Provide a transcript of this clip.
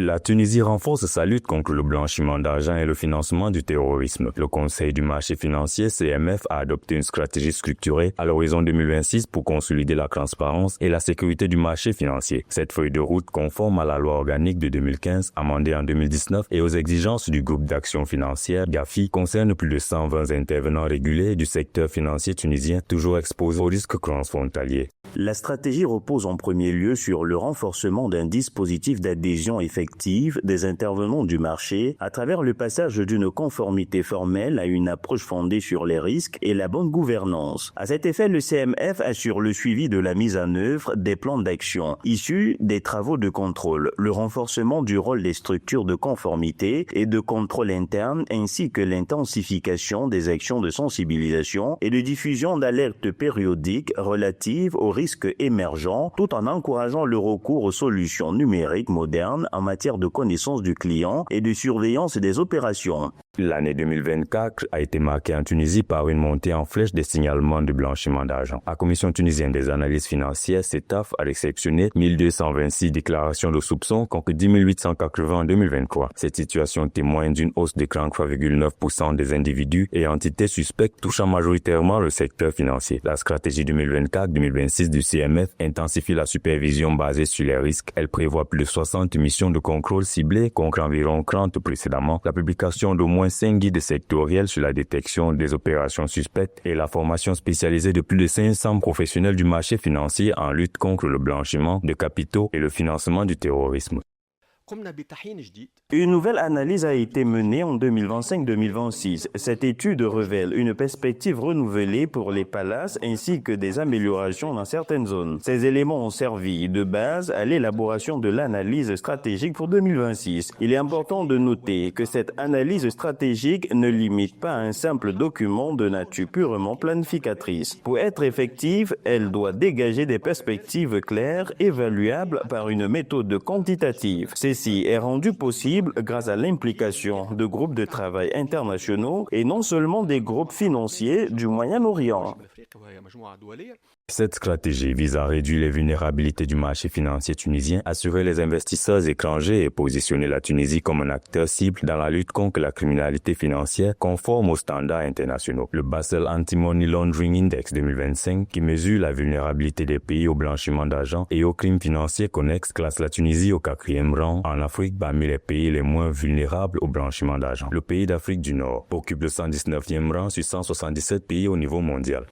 La Tunisie renforce sa lutte contre le blanchiment d'argent et le financement du terrorisme. Le Conseil du marché financier, CMF, a adopté une stratégie structurée à l'horizon 2026 pour consolider la transparence et la sécurité du marché financier. Cette feuille de route, conforme à la loi organique de 2015, amendée en 2019, et aux exigences du groupe d'action financière, GAFI, concerne plus de 120 intervenants régulés du secteur financier tunisien, toujours exposés aux risques transfrontaliers. La stratégie repose en premier lieu sur le renforcement d'un dispositif d'adhésion effective des intervenants du marché à travers le passage d'une conformité formelle à une approche fondée sur les risques et la bonne gouvernance. À cet effet, le CMF assure le suivi de la mise en œuvre des plans d'action issus des travaux de contrôle, le renforcement du rôle des structures de conformité et de contrôle interne ainsi que l'intensification des actions de sensibilisation et de diffusion d'alertes périodiques relatives aux risques émergents tout en encourageant le recours aux solutions numériques modernes en matière de connaissance du client et de surveillance des opérations. L'année 2024 a été marquée en Tunisie par une montée en flèche des signalements de blanchiment d'argent. La Commission tunisienne des analyses financières, CETAF, a réceptionné 1226 déclarations de soupçons contre 10 880 en 2023. Cette situation témoigne d'une hausse de 43,9% des individus et entités suspectes touchant majoritairement le secteur financier. La stratégie 2024-2026 du CMF intensifie la supervision basée sur les risques. Elle prévoit plus de 60 missions de contrôle ciblées contre environ 30 précédemment, la publication d'au moins 5 guides sectoriels sur la détection des opérations suspectes et la formation spécialisée de plus de 500 professionnels du marché financier en lutte contre le blanchiment de capitaux et le financement du terrorisme. Une nouvelle analyse a été menée en 2025-2026. Cette étude révèle une perspective renouvelée pour les palaces ainsi que des améliorations dans certaines zones. Ces éléments ont servi de base à l'élaboration de l'analyse stratégique pour 2026. Il est important de noter que cette analyse stratégique ne limite pas à un simple document de nature purement planificatrice. Pour être effective, elle doit dégager des perspectives claires, évaluables par une méthode quantitative. Ceci est rendu possible grâce à l'implication de groupes de travail internationaux et non seulement des groupes financiers du Moyen-Orient. Cette stratégie vise à réduire les vulnérabilités du marché financier tunisien, assurer les investisseurs étrangers et positionner la Tunisie comme un acteur cible dans la lutte contre la criminalité financière conforme aux standards internationaux. Le Basel Anti-Money Laundering Index 2025, qui mesure la vulnérabilité des pays au blanchiment d'argent et aux crimes financiers connexes, classe la Tunisie au 4e rang en Afrique parmi les pays les moins vulnérables au blanchiment d'argent. Le pays d'Afrique du Nord occupe le 119e rang sur 177 pays au niveau mondial.